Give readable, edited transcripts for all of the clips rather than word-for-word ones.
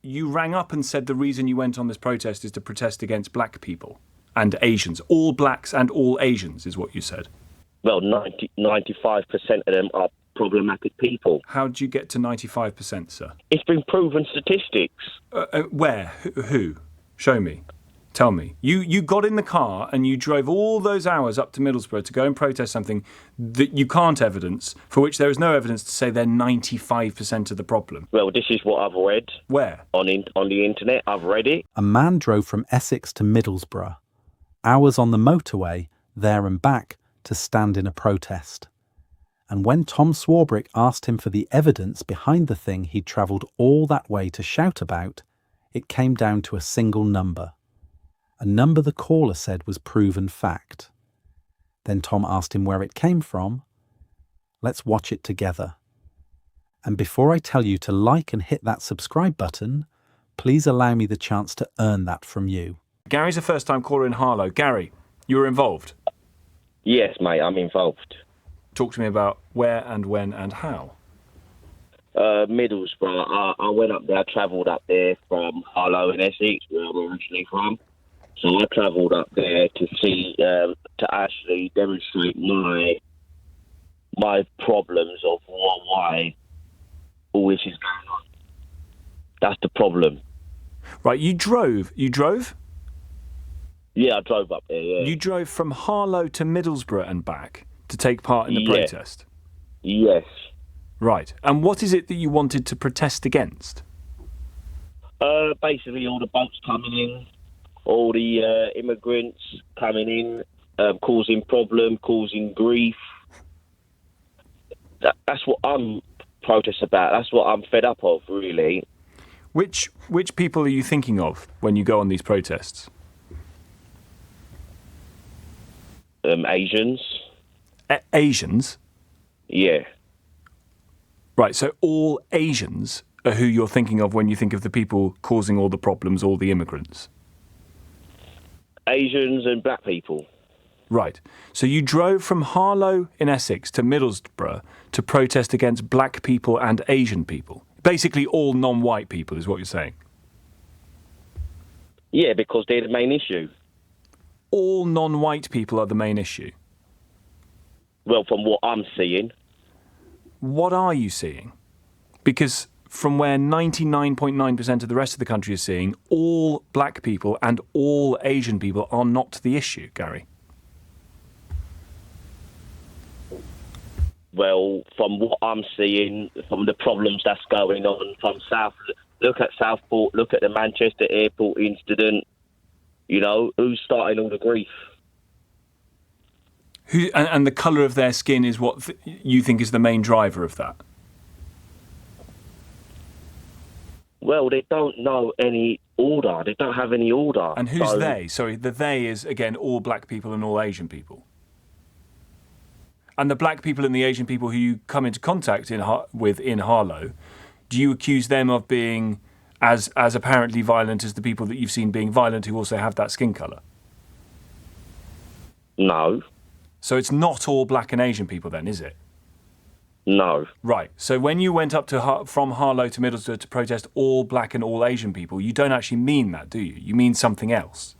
you rang up and said the reason you went on this protest is to protest against black people and Asians. All blacks and all Asians is what you said. Well, 95% of them are problematic people. How did you get to 95%, sir? It's been proven statistics. Where? Who? Show me. Tell me. You got in the car and you drove all those hours up to Middlesbrough to go and protest something that you can't evidence, for which there is no evidence to say they're 95% of the problem. Well, this is what I've read. Where? On the internet. I've read it. A man drove from Essex to Middlesbrough, hours on the motorway, there and back, to stand in a protest. And when Tom Swarbrick asked him for the evidence behind the thing he'd travelled all that way to shout about, it came down to a single number. A number the caller said was proven fact. Then Tom asked him where it came from. Let's watch it together. And before I tell you to like and hit that subscribe button, please allow me the chance to earn that from you. Gary's a first-time caller in Harlow. Gary, you were involved? Yes, mate, I'm involved. Talk to me about where and when and how. Middlesbrough. I went up there, I travelled up there from Harlow in Essex, where I'm originally from. So I travelled up there to see, to actually demonstrate my problems of why all this is going on. That's the problem. Right, you drove? Yeah, I drove up there, yeah. You drove from Harlow to Middlesbrough and back to take part in the protest? Yes. Right, and what is it that you wanted to protest against? Basically all the boats coming in, all the immigrants coming in, causing problem, causing grief. That's what I'm protest about. That's what I'm fed up of, really. Which people are you thinking of when you go on these protests? Asians. Asians? Yeah. Right, so all Asians are who you're thinking of when you think of the people causing all the problems, all the immigrants? Asians and black people. Right. So you drove from Harlow in Essex to Middlesbrough to protest against black people and Asian people. Basically all non-white people is what you're saying. Yeah, because they're the main issue. All non-white people are the main issue? Well, from what I'm seeing. What are you seeing? Because from where 99.9% of the rest of the country is seeing, all black people and all Asian people are not the issue, Gary. Well, from what I'm seeing, from the problems that's going on from South, look at Southport, look at the Manchester airport incident. You know, who's starting all the grief? And the colour of their skin is what you think is the main driver of that? Well, they don't know any order. They don't have any order. And who's they? Sorry, the they is, again, all black people and all Asian people. And the black people and the Asian people who you come into contact with in Harlow, do you accuse them of being as apparently violent as the people that you've seen being violent who also have that skin colour? No. So it's not all black and Asian people then, is it? No. Right. So when you went up from Harlow to Middlesbrough to protest all black and all Asian people, you don't actually mean that, do you? You mean something else.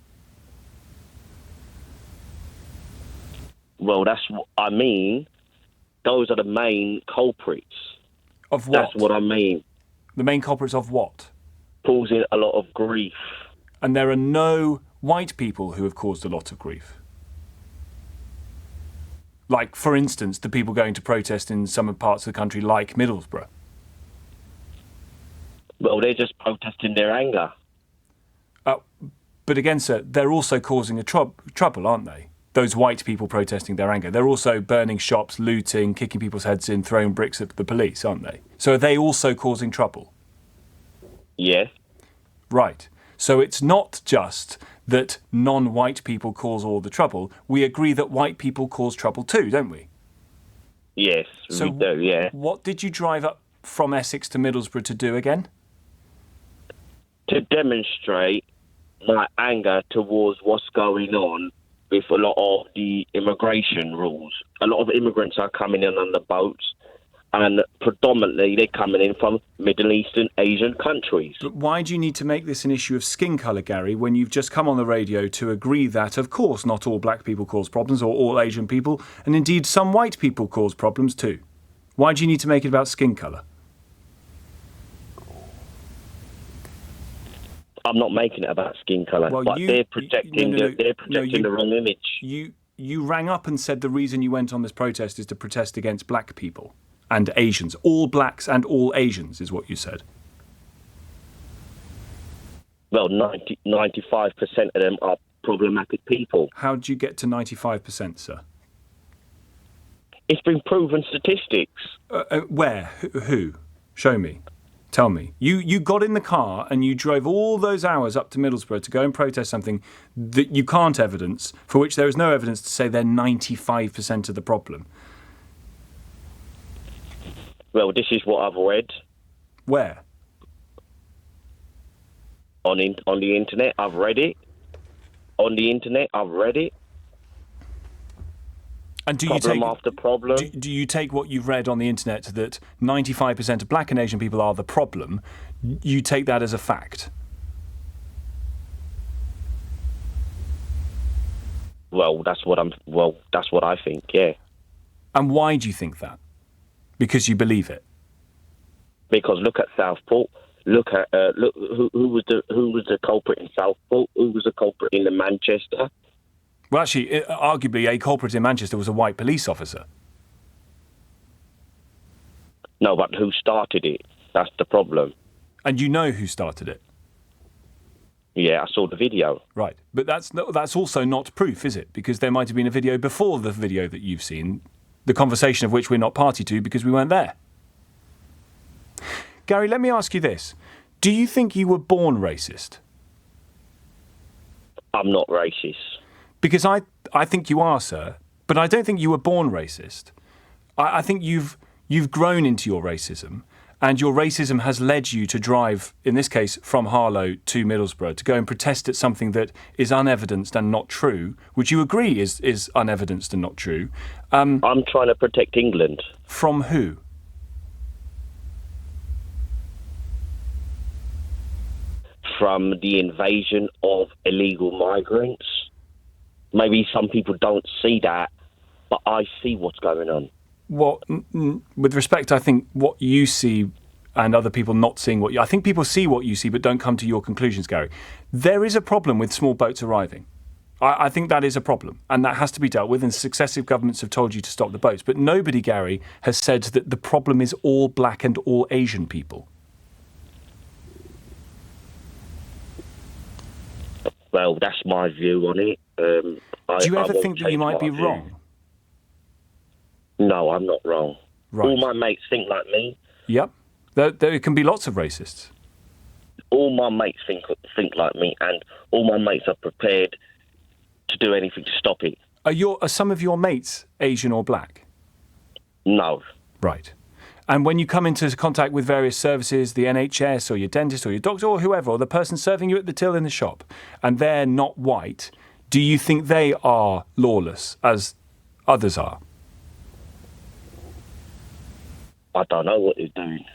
Well, that's what I mean. Those are the main culprits. Of what? That's what I mean. The main culprits of what? Causing a lot of grief. And there are no white people who have caused a lot of grief? Like, for instance, the people going to protest in some parts of the country like Middlesbrough? Well, they're just protesting their anger. But again, sir, they're also causing a trouble, aren't they? Those white people protesting their anger. They're also burning shops, looting, kicking people's heads in, throwing bricks at the police, aren't they? So are they also causing trouble? Yes. Right. So it's not just that non-white people cause all the trouble. We agree that white people cause trouble too, don't we? Yes, we do, yeah. What did you drive up from Essex to Middlesbrough to do again? To demonstrate my anger towards what's going on with a lot of the immigration rules. A lot of immigrants are coming in on the boats, and predominantly they're coming in from Middle Eastern Asian countries. But why do you need to make this an issue of skin colour, Gary, when you've just come on the radio to agree that, of course, not all black people cause problems, or all Asian people, and indeed some white people cause problems too? Why do you need to make it about skin colour? I'm not making it about skin colour, Well, but they're projecting the wrong image. You rang up and said the reason you went on this protest is to protest against black people and Asians. All blacks and all Asians is what you said. Well, 95% of them are problematic people. How did you get to 95%, sir? It's been proven statistics. Where? Who? Show me. Tell me. You got in the car and you drove all those hours up to Middlesbrough to go and protest something that you can't evidence, for which there is no evidence to say they're 95% of the problem. Well, this is what I've read. Where? On the internet, I've read it. On the internet, I've read it. And do problem after problem. Do you take what you've read on the internet that 95% of black and Asian people are the problem? You take that as a fact? Well, that's what I think. Yeah. And why do you think that? Because you believe it. Because look at Southport. Look who was the culprit in Southport. Who was the culprit in the Manchester? Well, actually, arguably, a culprit in Manchester was a white police officer. No, but who started it? That's the problem. And you know who started it? Yeah, I saw the video. Right. But that's also not proof, is it? Because there might have been a video before the video that you've seen, the conversation of which we're not party to because we weren't there. Gary, let me ask you this. Do you think you were born racist? I'm not racist. Because I think you are, sir, but I don't think you were born racist. I think you've grown into your racism, and your racism has led you to drive, in this case, from Harlow to Middlesbrough, to go and protest at something that is unevidenced and not true, which you agree is unevidenced and not true. I'm trying to protect England. From who? From the invasion of illegal migrants. Maybe some people don't see that, but I see what's going on. Well, with respect, I think what you see and other people not seeing what you... I think people see what you see but don't come to your conclusions, Gary. There is a problem with small boats arriving. I think that is a problem, and that has to be dealt with, and successive governments have told you to stop the boats. But nobody, Gary, has said that the problem is all black and all Asian people. Well, that's my view on it. Do you ever think that you might be wrong? No, I'm not wrong. Right. All my mates think like me. Yep. There can be lots of racists. All my mates think like me, and all my mates are prepared to do anything to stop it. Are some of your mates Asian or black? No. Right. And when you come into contact with various services, the NHS or your dentist or your doctor or whoever, or the person serving you at the till in the shop, and they're not white, do you think they are lawless as others are? I don't know what they're doing.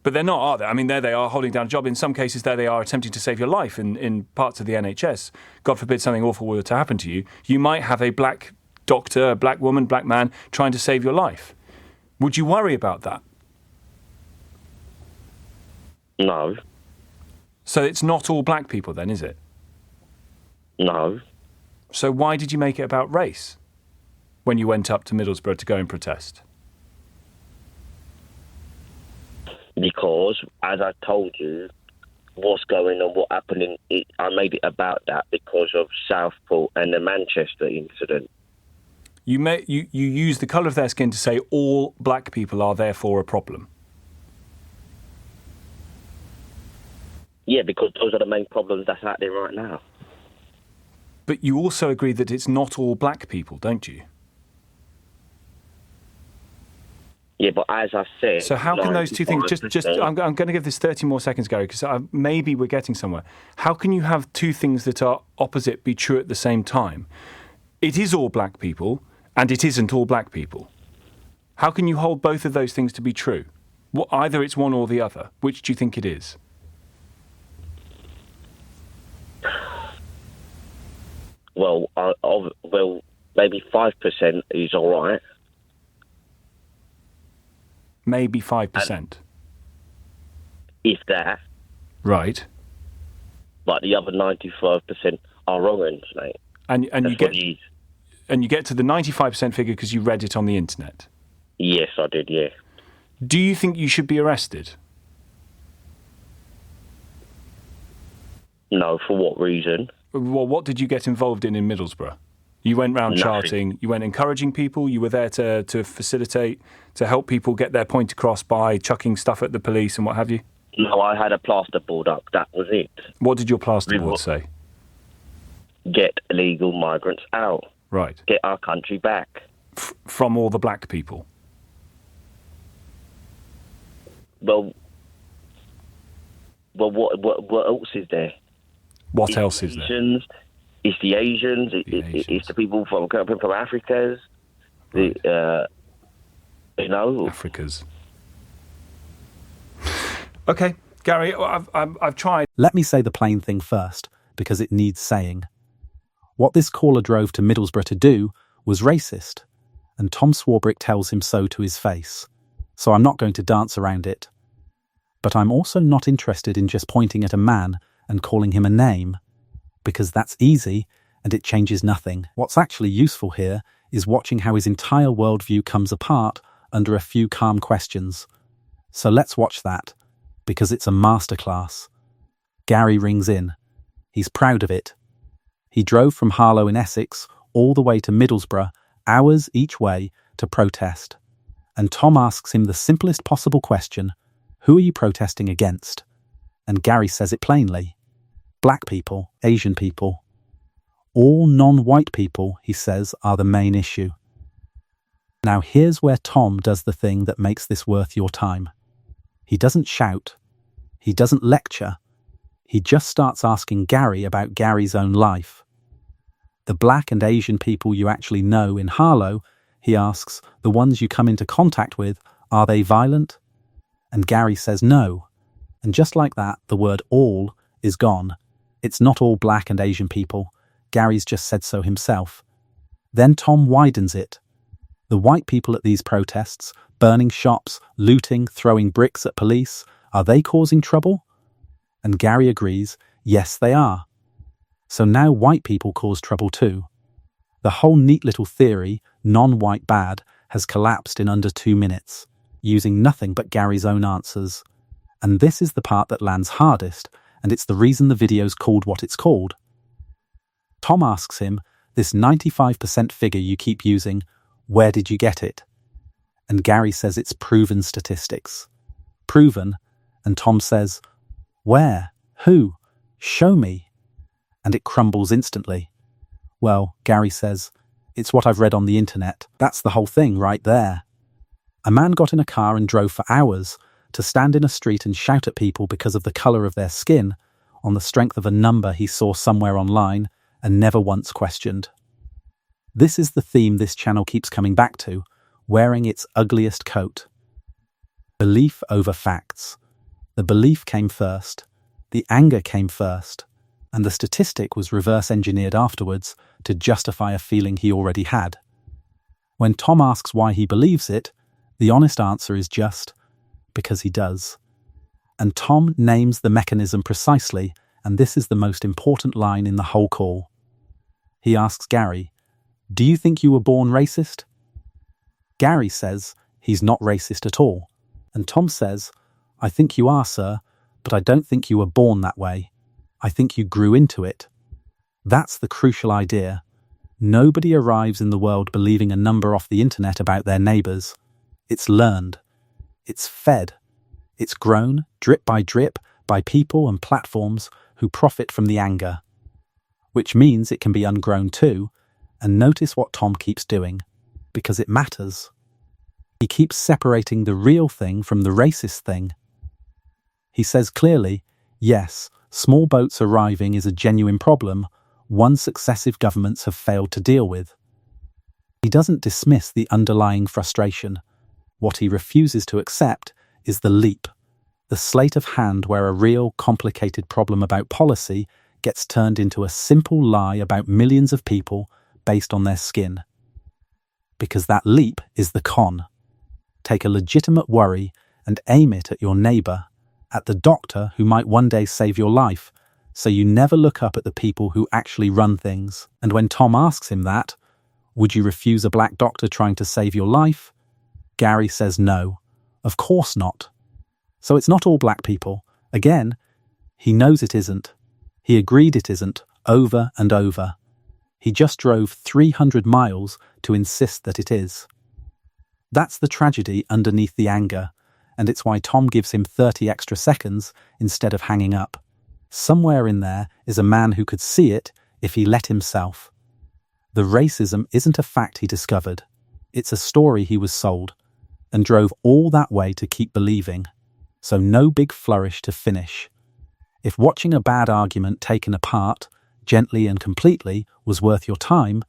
But they're not, are they? I mean, there they are holding down a job. In some cases, there they are attempting to save your life in parts of the NHS. God forbid something awful were to happen to you. You might have a black doctor, a black woman, black man trying to save your life. Would you worry about that? No. So it's not all black people then, is it? No. So why did you make it about race when you went up to Middlesbrough to go and protest? Because, as I told you, what's going on, what happened, I made it about that because of Southport and the Manchester incident. You use the colour of their skin to say all black people are therefore a problem. Yeah, because those are the main problems that's out there right now. But you also agree that it's not all black people, don't you? Yeah, but as I said... So how can those two things... I'm going to give this 30 more seconds, Gary, because maybe we're getting somewhere. How can you have two things that are opposite be true at the same time? It is all black people, and it isn't all black people. How can you hold both of those things to be true? Either it's one or the other. Which do you think it is? Well, maybe 5% is all right. Maybe 5%. If that. Right. But the other 95% are wrong ones, mate. And you get to the 95% figure because you read it on the internet. Yes, I did, yeah. Do you think you should be arrested? No, for what reason? Well, what did you get involved in Middlesbrough? You went round Nothing. charting, you went encouraging people, you were there to facilitate, to help people get their point across by chucking stuff at the police and what have you? No, I had a plasterboard up, that was it. What did your plasterboard say? Get illegal migrants out. Right. Get our country back. From all the black people? Well, what else is there? What else is there? It's the Asians. It's the people from Africa. Right. The Africa's. Okay, Gary, I've tried. Let me say the plain thing first, because it needs saying. What this caller drove to Middlesbrough to do was racist, and Tom Swarbrick tells him so to his face. So I'm not going to dance around it. But I'm also not interested in just pointing at a man and calling him a name, because that's easy and it changes nothing. What's actually useful here is watching how his entire worldview comes apart under a few calm questions. So let's watch that, because it's a masterclass. Gary rings in. He's proud of it. He drove from Harlow in Essex all the way to Middlesbrough, hours each way, to protest. And Tom asks him the simplest possible question: who are you protesting against? And Gary says it plainly. Black people, Asian people. All non-white people, he says, are the main issue. Now here's where Tom does the thing that makes this worth your time. He doesn't shout. He doesn't lecture. He just starts asking Gary about Gary's own life. The black and Asian people you actually know in Harlow, he asks, the ones you come into contact with, are they violent? And Gary says no. And just like that, the word all is gone. It's not all black and Asian people. Gary's just said so himself. Then Tom widens it. The white people at these protests, burning shops, looting, throwing bricks at police, are they causing trouble? And Gary agrees, yes, they are. So now white people cause trouble too. The whole neat little theory, non-white bad, has collapsed in under 2 minutes, using nothing but Gary's own answers. And this is the part that lands hardest, and it's the reason the video's called what it's called. Tom asks him, this 95% figure you keep using, where did you get it? And Gary says it's proven statistics. Proven, and Tom says, where? Who? Show me. And it crumbles instantly. Well, Gary says, it's what I've read on the internet. That's the whole thing right there. A man got in a car and drove for hours to stand in a street and shout at people because of the colour of their skin on the strength of a number he saw somewhere online and never once questioned. This is the theme this channel keeps coming back to, wearing its ugliest coat. Belief over facts. The belief came first, the anger came first, and the statistic was reverse engineered afterwards to justify a feeling he already had. When Tom asks why he believes it, the honest answer is just, because he does. And Tom names the mechanism precisely, and this is the most important line in the whole call. He asks Gary, do you think you were born racist? Gary says he's not racist at all, and Tom says, I think you are, sir, but I don't think you were born that way. I think you grew into it. That's the crucial idea. Nobody arrives in the world believing a number off the internet about their neighbours. It's learned. It's fed. It's grown, drip, by people and platforms who profit from the anger. Which means it can be ungrown too, and notice what Tom keeps doing, because it matters. He keeps separating the real thing from the racist thing. He says clearly, yes, small boats arriving is a genuine problem, one successive governments have failed to deal with. He doesn't dismiss the underlying frustration, What he refuses to accept is the leap, the sleight of hand where a real, complicated problem about policy gets turned into a simple lie about millions of people based on their skin. Because that leap is the con. Take a legitimate worry and aim it at your neighbour, at the doctor who might one day save your life, so you never look up at the people who actually run things. And when Tom asks him that, would you refuse a black doctor trying to save your life? Gary says no, of course not. So it's not all black people. Again, he knows it isn't. He agreed it isn't, over and over. He just drove 300 miles to insist that it is. That's the tragedy underneath the anger, and it's why Tom gives him 30 extra seconds instead of hanging up. Somewhere in there is a man who could see it if he let himself. The racism isn't a fact he discovered. It's a story he was sold, and drove all that way to keep believing. So no big flourish to finish. If watching a bad argument taken apart, gently and completely, was worth your time,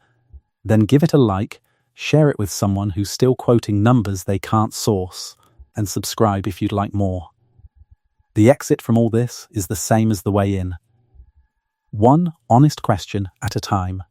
then give it a like, share it with someone who's still quoting numbers they can't source, and subscribe if you'd like more. The exit from all this is the same as the way in. One honest question at a time.